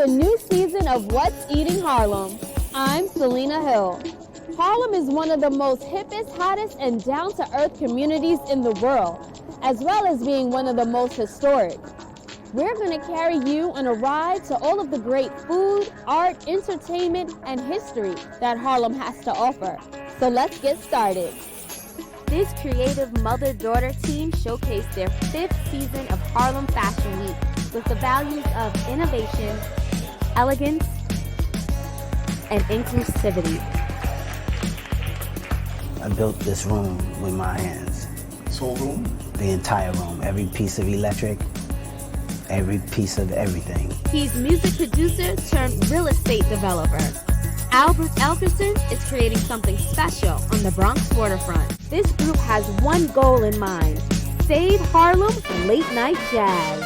a new season of What's Eating Harlem. I'm Selena Hill. Harlem is one of the most hippest, hottest, and down-to-earth communities in the world, as well as being one of the most historic. We're going to carry you on a ride to all of the great food, art, entertainment, and history that Harlem has to offer. So let's get started. This creative mother-daughter team showcased their 5th season of Harlem Fashion Week with the values of innovation, elegance, and inclusivity. I built this room with my hands. This whole room? The entire room, every piece of electric, every piece of everything. He's music producer turned real estate developer. Albert Elkerson is creating something special on the Bronx waterfront. This group has one goal in mind: save Harlem from late night jazz.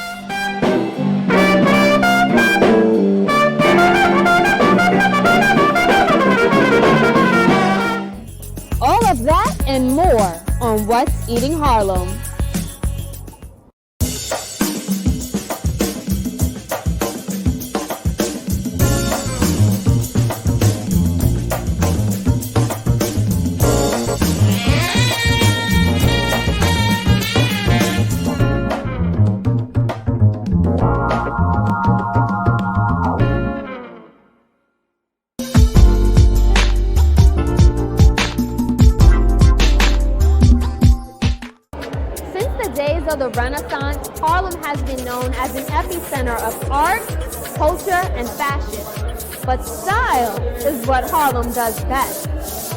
All of that and more on What's Eating Harlem. Of the Renaissance, Harlem has been known as an epicenter of art, culture, and fashion. But style is what Harlem does best.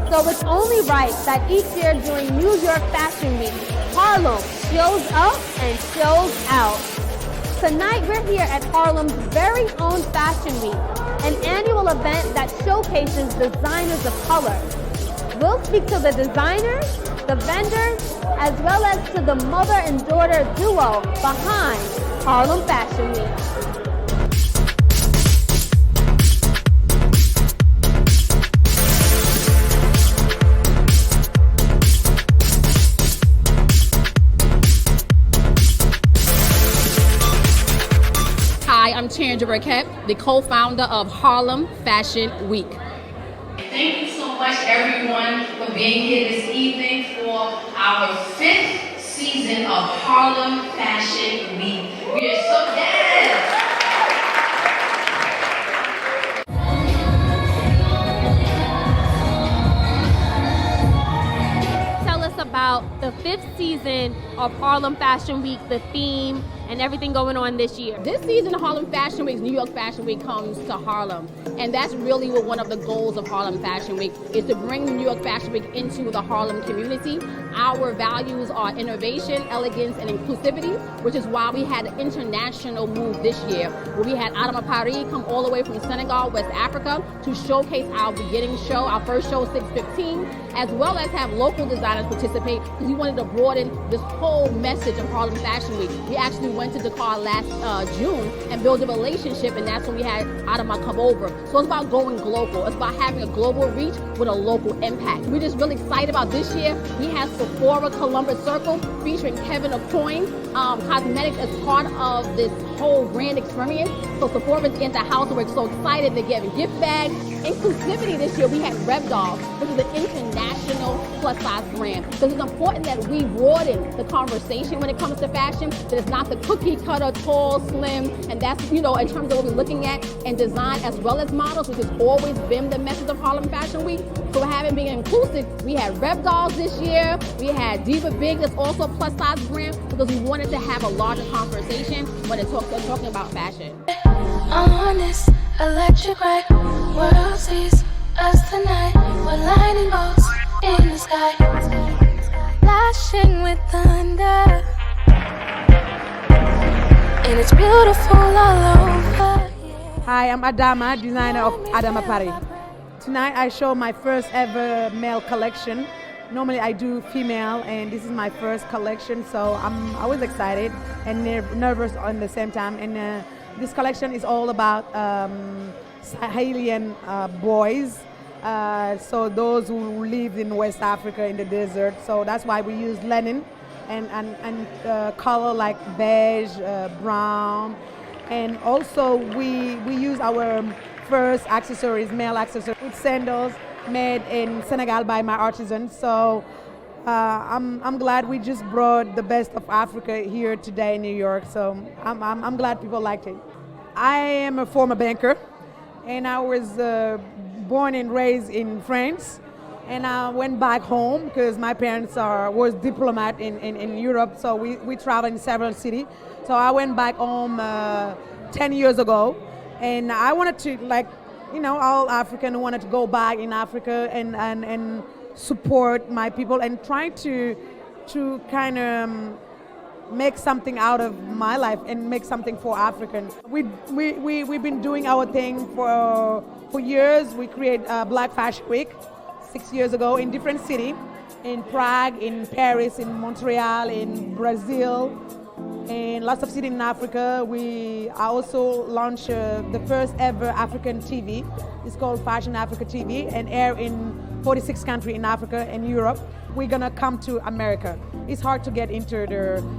So it's only right that each year during New York Fashion Week, Harlem shows up and shows out. Tonight we're here at Harlem's very own Fashion Week, an annual event that showcases designers of color. We'll speak to the designers, the vendors, as well as to the mother and daughter duo behind Harlem Fashion Week. Hi, I'm Chandra Burkett, the co-founder of Harlem Fashion Week. Thank you so much, everyone, for being here this evening for our 5th season of Harlem Fashion Week. We are so yes! Tell us about the 5th season of Harlem Fashion Week, the theme, and everything going on this year. This season of Harlem Fashion Week, New York Fashion Week, comes to Harlem. And that's really what one of the goals of Harlem Fashion Week is, to bring New York Fashion Week into the Harlem community. Our values are innovation, elegance, and inclusivity, which is why we had an international move this year, where we had Adama Paris come all the way from Senegal, West Africa, to showcase our beginning show, our first show, 6:15, as well as have local designers participate, because we wanted to broaden this whole message of Harlem Fashion Week. We actually went to Dakar last June and built a relationship, and that's when we had Adama come over. So it's about going global. It's about having a global reach with a local impact. We're just really excited about this year. We have Sephora Columbus Circle featuring Kevin Aucoin. Cosmetics as part of this whole brand experience. So Sephora's in the house, and we're so excited. They're giving gift bags. Inclusivity this year, we had Rev Doll, which is an international plus-size brand. So it's important that we broaden the conversation when it comes to fashion, that it's not the cookie cutter, tall, slim, and that's, in terms of what we're looking at in design as well as models, which has always been the message of Harlem Fashion Week. So having being inclusive, we had Rev Dolls this year, we had Diva Big, that's also a plus-size brand, because we wanted to have a larger conversation when it's talking about fashion. On this electric right, world sees us tonight. We're lightning bolts in the sky, flashing with thunder, and it's beautiful all over. Hi, I'm Adama, designer of Adama Paris. Tonight I show my first ever male collection. Normally I do female, and this is my first collection, so I'm always excited and nervous at the same time. And this collection is all about Sahelian boys, so those who live in West Africa in the desert. So that's why we use linen and color like beige, brown, And also we use our first accessories, male accessories, with sandals made in Senegal by my artisans. So I'm glad we just brought the best of Africa here today in New York. So I'm glad people liked it. I am a former banker, and I was born and raised in France. And I went back home because my parents was diplomat in Europe, so we traveled in several cities. So I went back home 10 years ago, and I wanted to, like, all African wanted to go back in Africa and support my people and try to kind of make something out of my life and make something for Africans. We've been doing our thing for years. We create Black Fashion Week 6 years ago in different cities, in Prague, in Paris, in Montreal, in Brazil, and lots of cities in Africa. I also launched the first ever African TV. It's called Fashion Africa TV and air in 46 countries in Africa and Europe. We're gonna come to America. It's hard to get into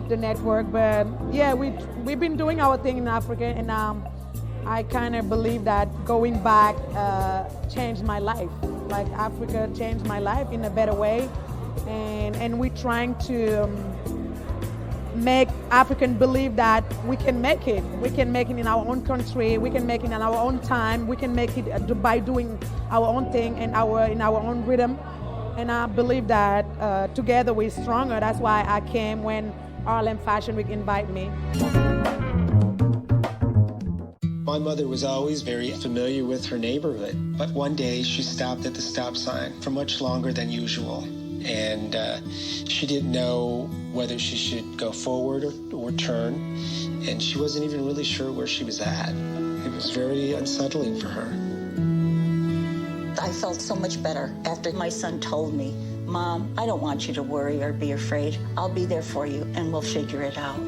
the network, but yeah, we've been doing our thing in Africa, and I kind of believe that going back changed my life. Like, Africa changed my life in a better way, and we're trying to make Africans believe that we can make it. We can make it in our own country. We can make it in our own time. We can make it by doing our own thing and in our own rhythm. And I believe that together we're stronger. That's why I came when Harlem Fashion Week invited me. My mother was always very familiar with her neighborhood, but one day she stopped at the stop sign for much longer than usual. And she didn't know whether she should go forward or turn, and she wasn't even really sure where she was at. It was very unsettling for her. I felt so much better after my son told me, "Mom, I don't want you to worry or be afraid. I'll be there for you, and we'll figure it out."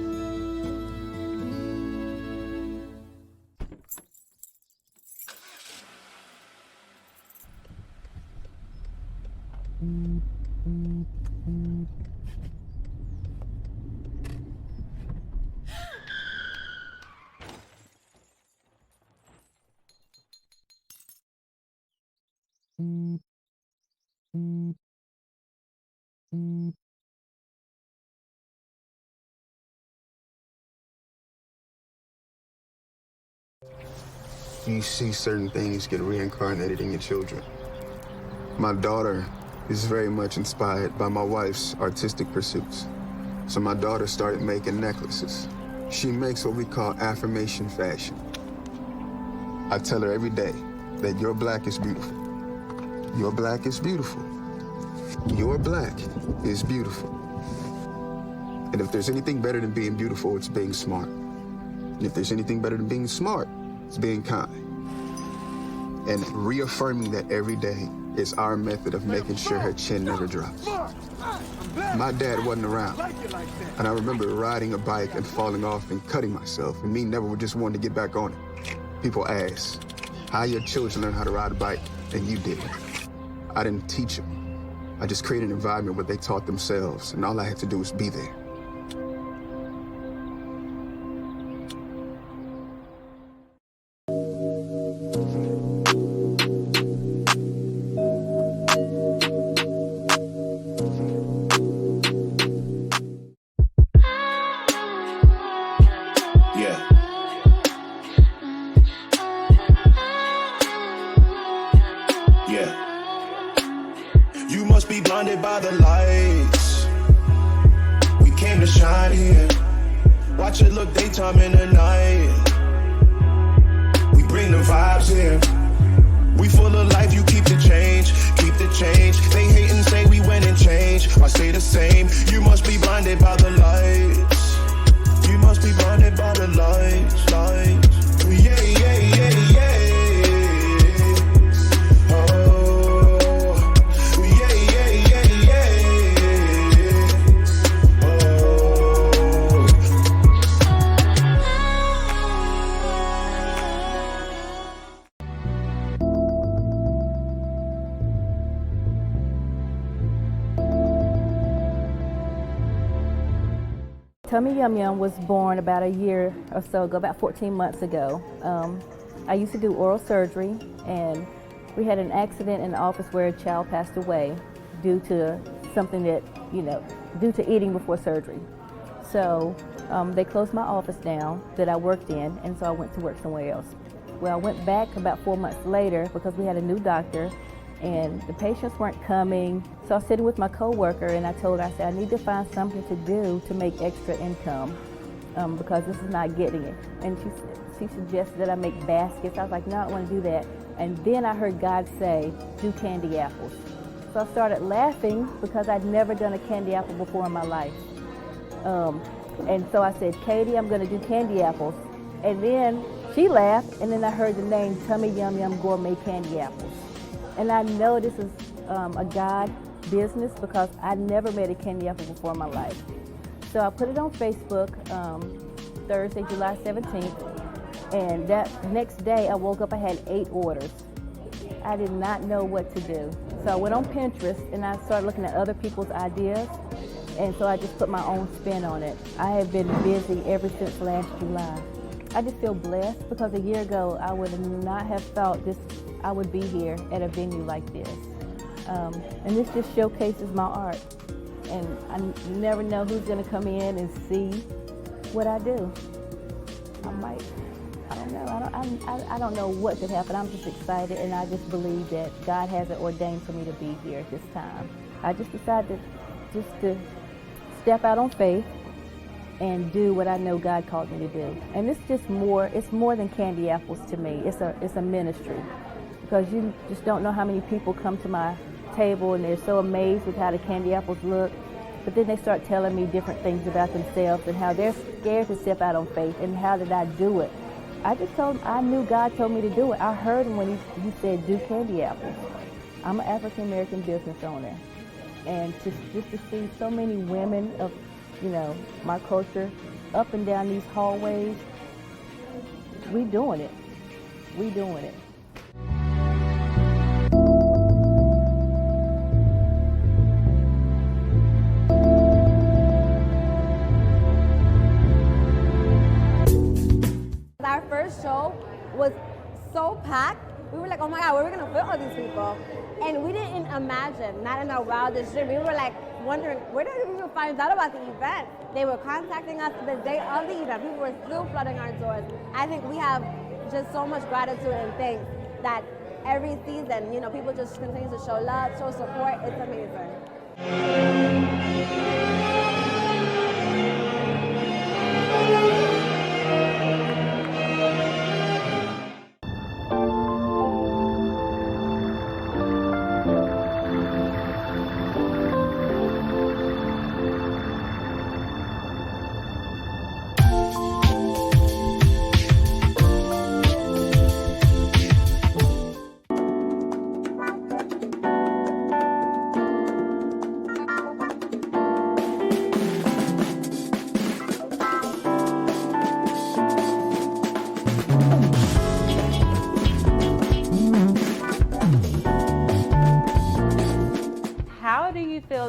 You see certain things get reincarnated in your children. My daughter is very much inspired by my wife's artistic pursuits. So my daughter started making necklaces. She makes what we call affirmation fashion. I tell her every day that your black is beautiful. Your black is beautiful. Your black is beautiful. And if there's anything better than being beautiful, it's being smart. And if there's anything better than being smart, it's being kind. And reaffirming that every day is our method of making sure her chin never drops. My dad wasn't around, and I remember riding a bike and falling off and cutting myself, and me never just wanted to get back on it. People ask, how your children learn how to ride a bike, and you didn't. I didn't teach them. I just created an environment where they taught themselves, and all I had to do was be there. By the lights, we came to shine here. Watch it look daytime in the night. We bring the vibes here. We full of life, you keep the change, keep the change. They hate and say we went and changed. I stay the same. You must be blinded by the lights. You must be blinded by the lights, lights. Yeah, yeah, yeah, yeah. Tummy Yum Yum was born about a year or so ago, about 14 months ago. I used to do oral surgery, and we had an accident in the office where a child passed away due to something that, due to eating before surgery. So they closed my office down that I worked in, and so I went to work somewhere else. Well, I went back about 4 months later because we had a new doctor, and the patients weren't coming. So I was sitting with my coworker, and I told her, I said, I need to find something to do to make extra income because this is not getting it. And she suggested that I make baskets. I was like, no, I don't want to do that. And then I heard God say, do candy apples. So I started laughing because I'd never done a candy apple before in my life. And so I said, Katie, I'm going to do candy apples. And then she laughed, and then I heard the name Tummy Yum Yum Gourmet Candy Apples. And I know this is a God business because I never made a candy apple before in my life. So I put it on Facebook Thursday, July 17th, and that next day I woke up, I had 8 orders. I did not know what to do. So I went on Pinterest and I started looking at other people's ideas, and so I just put my own spin on it. I have been busy ever since last July. I just feel blessed because a year ago I would not have thought I would be here at a venue like this. And this just showcases my art. And I never know who's gonna come in and see what I do. I don't know what could happen. I'm just excited, and I just believe that God has it ordained for me to be here at this time. I just decided to step out on faith and do what I know God called me to do. And it's more than candy apples to me. It's a ministry, because you just don't know how many people come to my table and they're so amazed with how the candy apples look, but then they start telling me different things about themselves and how they're scared to step out on faith, and how did I do it. I knew God told me to do it. I heard him when he said, do candy apples. I'm an African-American business owner, and just to see so many women of my culture up and down these hallways, we doing it. Our first show was so packed. We were like, oh my God, where are we gonna fit all these people? And we didn't imagine, not in our wildest dream. We were like wondering, where did people find out about the event? They were contacting us the day of the event. People were still flooding our doors. I think we have just so much gratitude and thanks that every season, people just continue to show love, show support. It's amazing.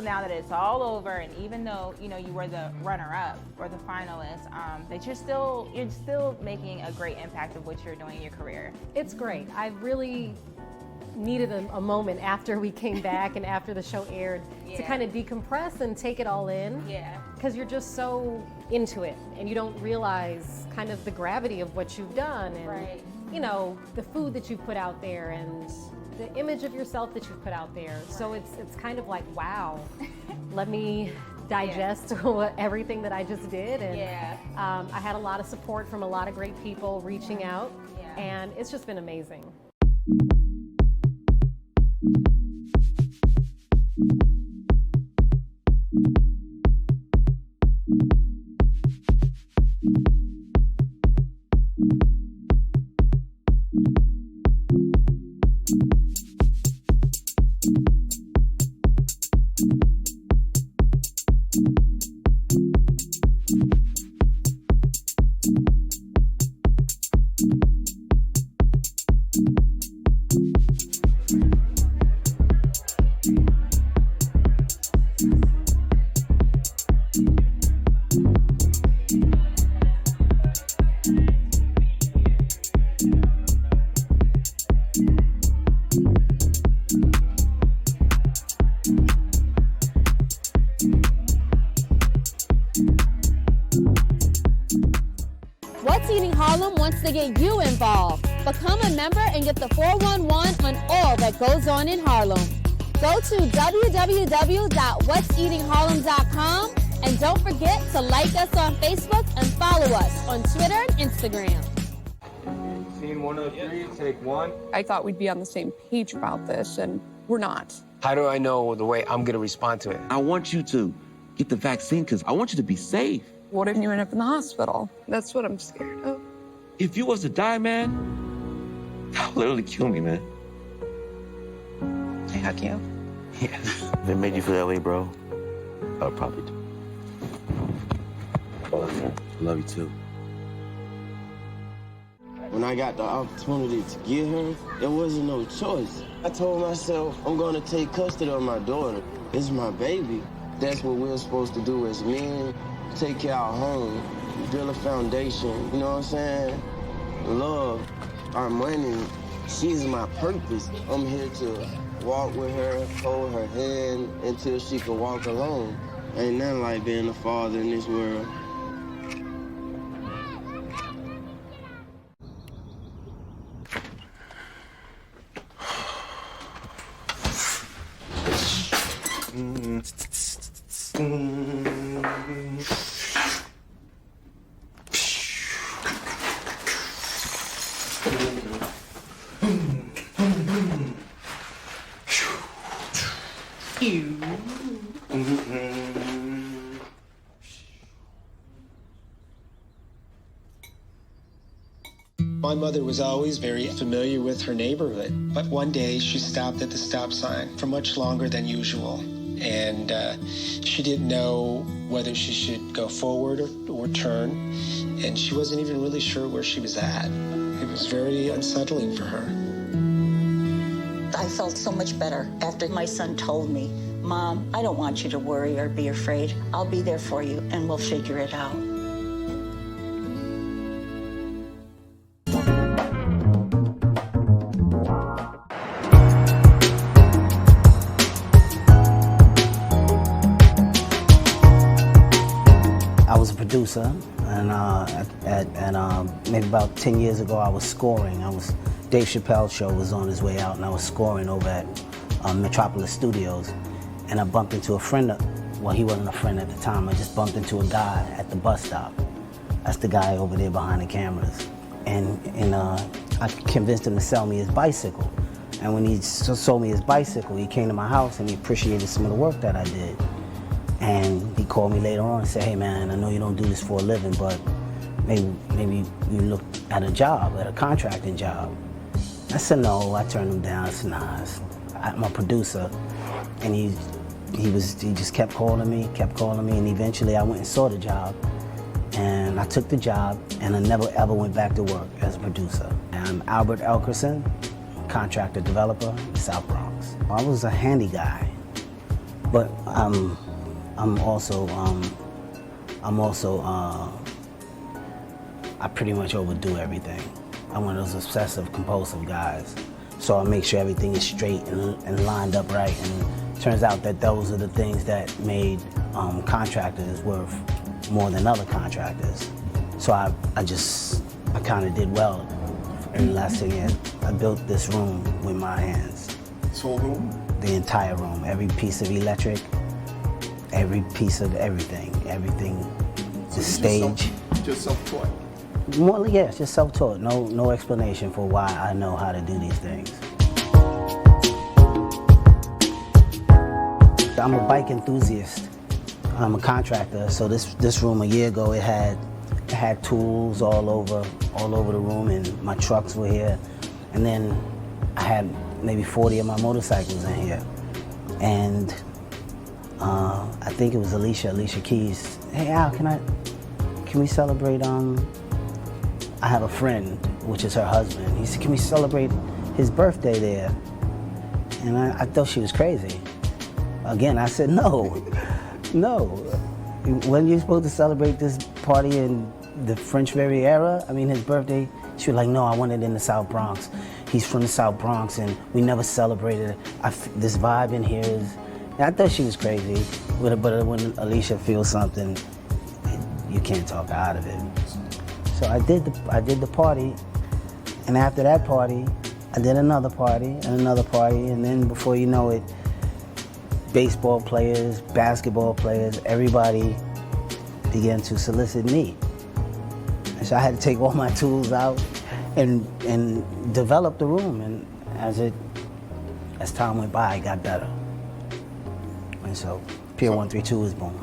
Now that it's all over, and even though you were the runner-up or the finalist, that you're still making a great impact of what you're doing in your career? It's great. I really needed a moment after we came back and after the show aired to kind of decompress and take it all in. Yeah. Because you're just so into it, and you don't realize kind of the gravity of what you've done, and right. The food that you've put out there, and the image of yourself that you've put out there. So it's kind of like, wow, let me digest everything that I just did. And I had a lot of support from a lot of great people reaching out, and it's just been amazing. you. What's Eating Harlem wants to get you involved. Become a member and get the 411 on all that goes on in Harlem. Go to www.whatseatingharlem.com and don't forget to like us on Facebook and follow us on Twitter and Instagram. Scene 103, take one. I thought we'd be on the same page about this, and we're not. How do I know the way I'm going to respond to it? I want you to get the vaccine because I want you to be safe. What if you end up in the hospital? That's what I'm scared of. If you was to die, man, that would literally kill me, man. I hug you. Yes. If it made you feel that way, bro, I would probably do. I love you too. When I got the opportunity to get her, there wasn't no choice. I told myself, I'm gonna take custody of my daughter. It's my baby. That's what we're supposed to do as men. Take care of our home, build a foundation, you know what I'm saying? Love, our money, she's my purpose. I'm here to walk with her, hold her hand until she can walk alone. Ain't nothing like being a father in this world. My mother was always very familiar with her neighborhood, but one day she stopped at the stop sign for much longer than usual, and she didn't know whether she should go forward or turn, and she wasn't even really sure where she was at. It was very unsettling for her. I felt so much better after my son told me, Mom, I don't want you to worry or be afraid. I'll be there for you and we'll figure it out. I was a producer, and maybe about 10 years ago, I was scoring. Dave Chappelle's show was on his way out, and I was scoring over at Metropolis Studios, and I bumped into a friend. Well, he wasn't a friend at the time. I just bumped into a guy at the bus stop. That's the guy over there behind the cameras, and I convinced him to sell me his bicycle. And when he sold me his bicycle, he came to my house and he appreciated some of the work that I did. And he called me later on and said, hey man, I know you don't do this for a living, but maybe you look at a job, at a contracting job. I said no, I turned him down. I said, nah, I'm a producer. And he just kept calling me, and eventually I went and saw the job. And I took the job, and I never ever went back to work as a producer. I'm Albert Elkerson, contractor developer in the South Bronx. I was a handy guy, but I'm also I pretty much overdo everything. I'm one of those obsessive compulsive guys. So I make sure everything is straight and lined up right. And it turns out that those are the things that made contractors worth more than other contractors. So I kind of did well in the last 10 years. I built this room with my hands. This whole room? The entire room, every piece of electric, every piece of everything, the stage. Just self-taught? More, yes, just self-taught. No explanation for why I know how to do these things. I'm a bike enthusiast. I'm a contractor, so this room a year ago, it had tools all over the room, and my trucks were here. And then I had maybe 40 of my motorcycles in here. And I think it was Alicia Keys. Hey Al, can we celebrate, I have a friend, which is her husband. He said, can we celebrate his birthday there? And I thought she was crazy. Again, I said, no. When you're supposed to celebrate this party in the French Riviera, I mean his birthday, she was like, no, I want it in the South Bronx. he's from the South Bronx and we never celebrated it. This vibe in here is, and I thought she was crazy, but when Alicia feels something, you can't talk her out of it. So I did the party, and after that party, I did another party and another party, and then before you know it, baseball players, basketball players, everybody began to solicit me. And so I had to take all my tools out and develop the room, and as time went by, it got better. And so Pier 132 was born.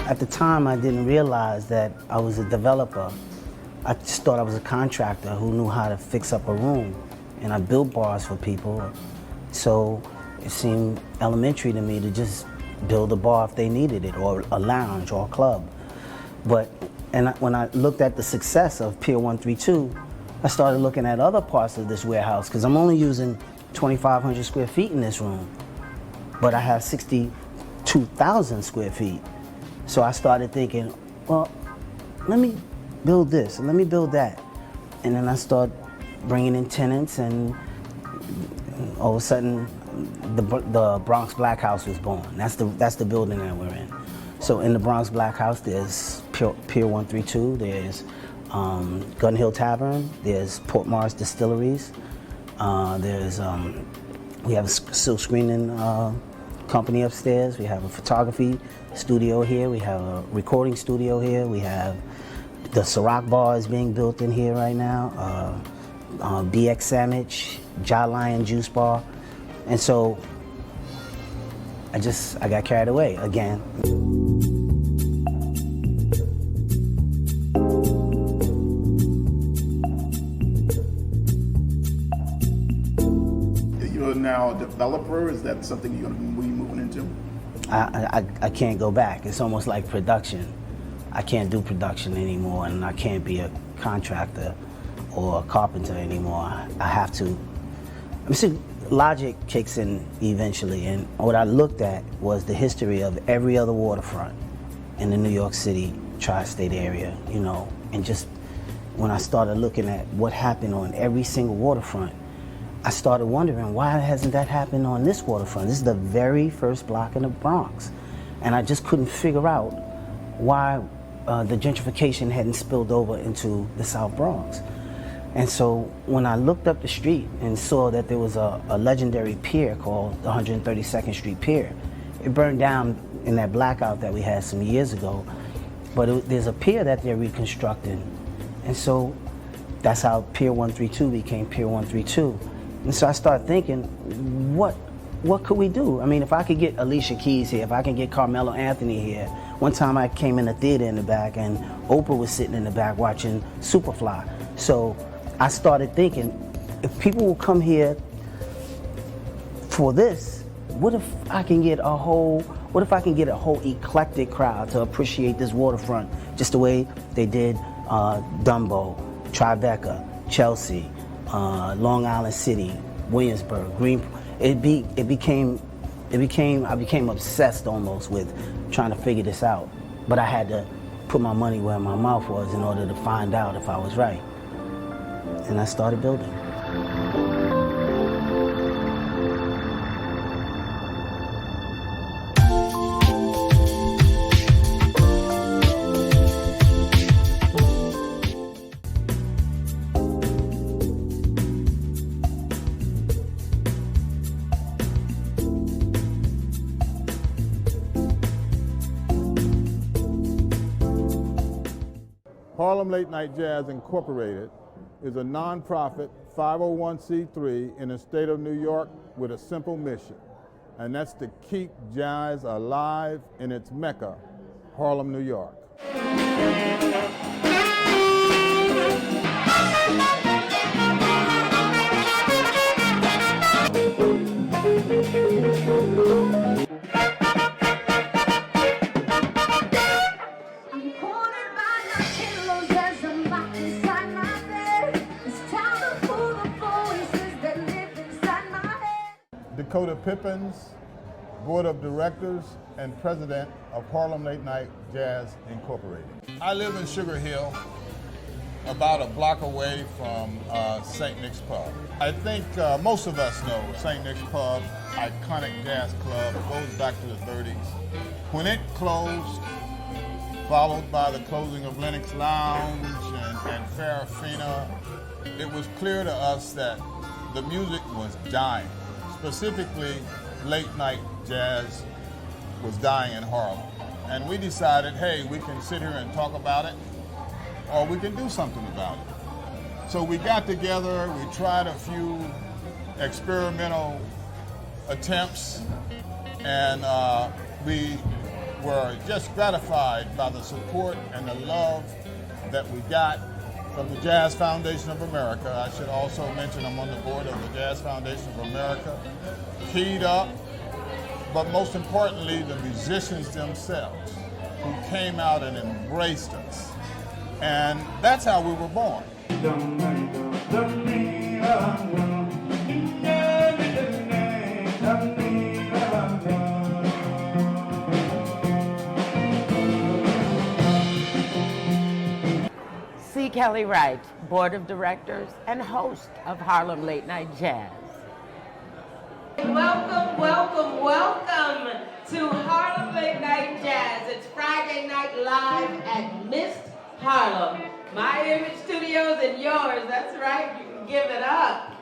At the time, I didn't realize that I was a developer. I just thought I was a contractor who knew how to fix up a room, and I built bars for people. So it seemed elementary to me to just build a bar if they needed it, or a lounge, or a club. When I looked at the success of Pier 132, I started looking at other parts of this warehouse, because I'm only using 2,500 square feet in this room, but I have 62,000 square feet. So I started thinking, well, let me build this, and let me build that. And then I started bringing in tenants, and all of a sudden, the Bronx Blackhouse was born. That's the building that we're in. So in the Bronx Blackhouse, there's Pier 132, there's Gun Hill Tavern, there's Port Morris Distilleries, we have a silk screening company upstairs, we have a photography studio here, we have a recording studio here, we have the Ciroc bar is being built in here right now, BX Sandwich, Jaw Lion Juice Bar, and so I got carried away again. You're now a developer. Is that something you're going to be moving into? I can't go back. It's almost like production. I can't do production anymore, and I can't be a contractor or a carpenter anymore. I have to. See, logic kicks in eventually, and what I looked at was the history of every other waterfront in the New York City tri-state area, and just when I started looking at what happened on every single waterfront, I started wondering, why hasn't that happened on this waterfront? This is the very first block in the Bronx, and I just couldn't figure out why the gentrification hadn't spilled over into the South Bronx. And so when I looked up the street and saw that there was a legendary pier called the 132nd Street Pier, it burned down in that blackout that we had some years ago, but there's a pier that they're reconstructing. And so that's how Pier 132 became Pier 132. And so I started thinking, what could we do? I mean, if I could get Alicia Keys here, if I can get Carmelo Anthony here. One time I came in the theater in the back and Oprah was sitting in the back watching Superfly. So I started thinking, if people will come here for this, what if I can get a whole eclectic crowd to appreciate this waterfront just the way they did Dumbo, Tribeca, Chelsea, Long Island City, Williamsburg, I became obsessed almost with trying to figure this out. But I had to put my money where my mouth was in order to find out if I was right. And I started building. Harlem Late Night Jazz Incorporated is a nonprofit 501c3 in the state of New York with a simple mission, and that's to keep jazz alive in its mecca, Harlem, New York. Dakota Pippins, Board of Directors, and president of Harlem Late Night Jazz Incorporated. I live in Sugar Hill, about a block away from St. Nick's Pub. I think most of us know St. Nick's Pub, iconic jazz club, goes back to the 30s. When it closed, followed by the closing of Lenox Lounge and Farafina, it was clear to us that the music was dying. Specifically, late night jazz was dying in Harlem. And we decided, hey, we can sit here and talk about it, or we can do something about it. So we got together, we tried a few experimental attempts, and we were just gratified by the support and the love that we got from the Jazz Foundation of America. I should also mention I'm on the board of the Jazz Foundation of America, Keyed Up, but most importantly, the musicians themselves who came out and embraced us. And that's how we were born. C. Kelly Wright, Board of Directors and host of Harlem Late Night Jazz. Welcome, welcome, welcome to Harlem Late Night Jazz. It's Friday night live at Mist Harlem. My Image Studios and yours, that's right, you can give it up.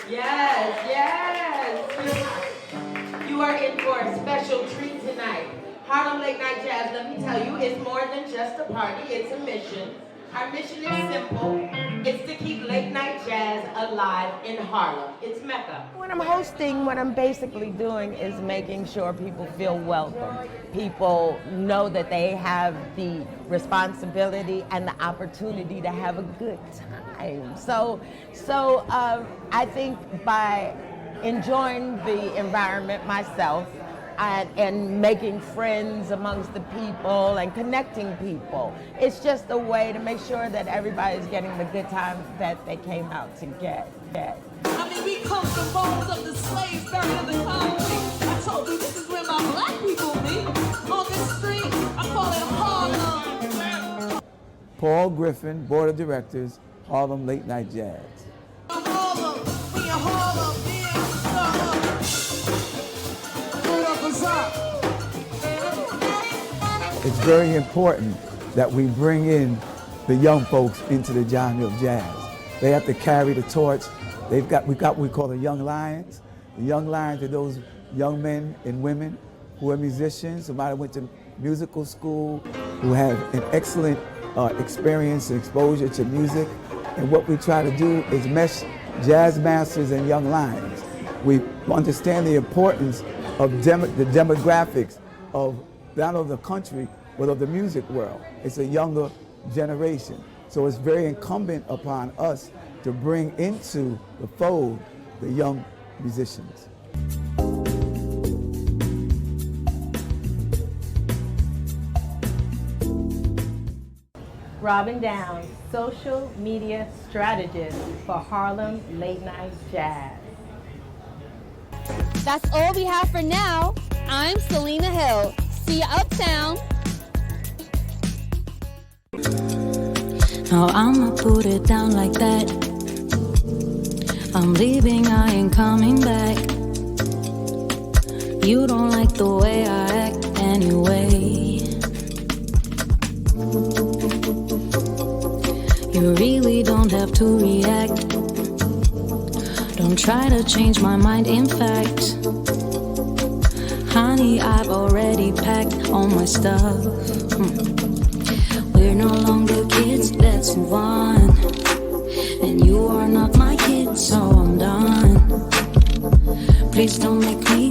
Yes, yes. You are in for a special treat tonight. Harlem Late Night Jazz, let me tell you, it's more than just a party, it's a mission. Our mission is simple. It's to keep late night jazz alive in Harlem. It's Mecca. When I'm hosting, what I'm basically doing is making sure people feel welcome. People know that they have the responsibility and the opportunity to have a good time. So I think by enjoying the environment myself, and making friends amongst the people and connecting people. It's just a way to make sure that everybody's getting the good time that they came out to get. I mean, we come from bones of the slaves buried in the concrete. I told you this is where my black people meet. On this street, I call it Harlem. Paul Griffin, Board of Directors, Harlem Late Night Jazz. Harlem, we in Harlem, It's very important that we bring in the young folks into the genre of jazz. They have to carry the torch. We've got what we call the Young Lions. The Young Lions are those young men and women who are musicians, who might have went to musical school, who have an excellent experience and exposure to music. And what we try to do is mesh jazz masters and young lions. We understand the importance of the demographics of not only the country, but of the music world. It's a younger generation. So it's very incumbent upon us to bring into the fold the young musicians. Robin Downs, social media strategist for Harlem Late Night Jazz. That's all we have for now. I'm Selena Hill. See you uptown. No, I'ma put it down like that. I'm leaving, I ain't coming back. You don't like the way I act anyway. You really don't have to react. Don't try to change my mind, in fact. Honey, I've already packed all my stuff. We're no longer kids, let's move on. And you are not my kid, so I'm done. Please don't make me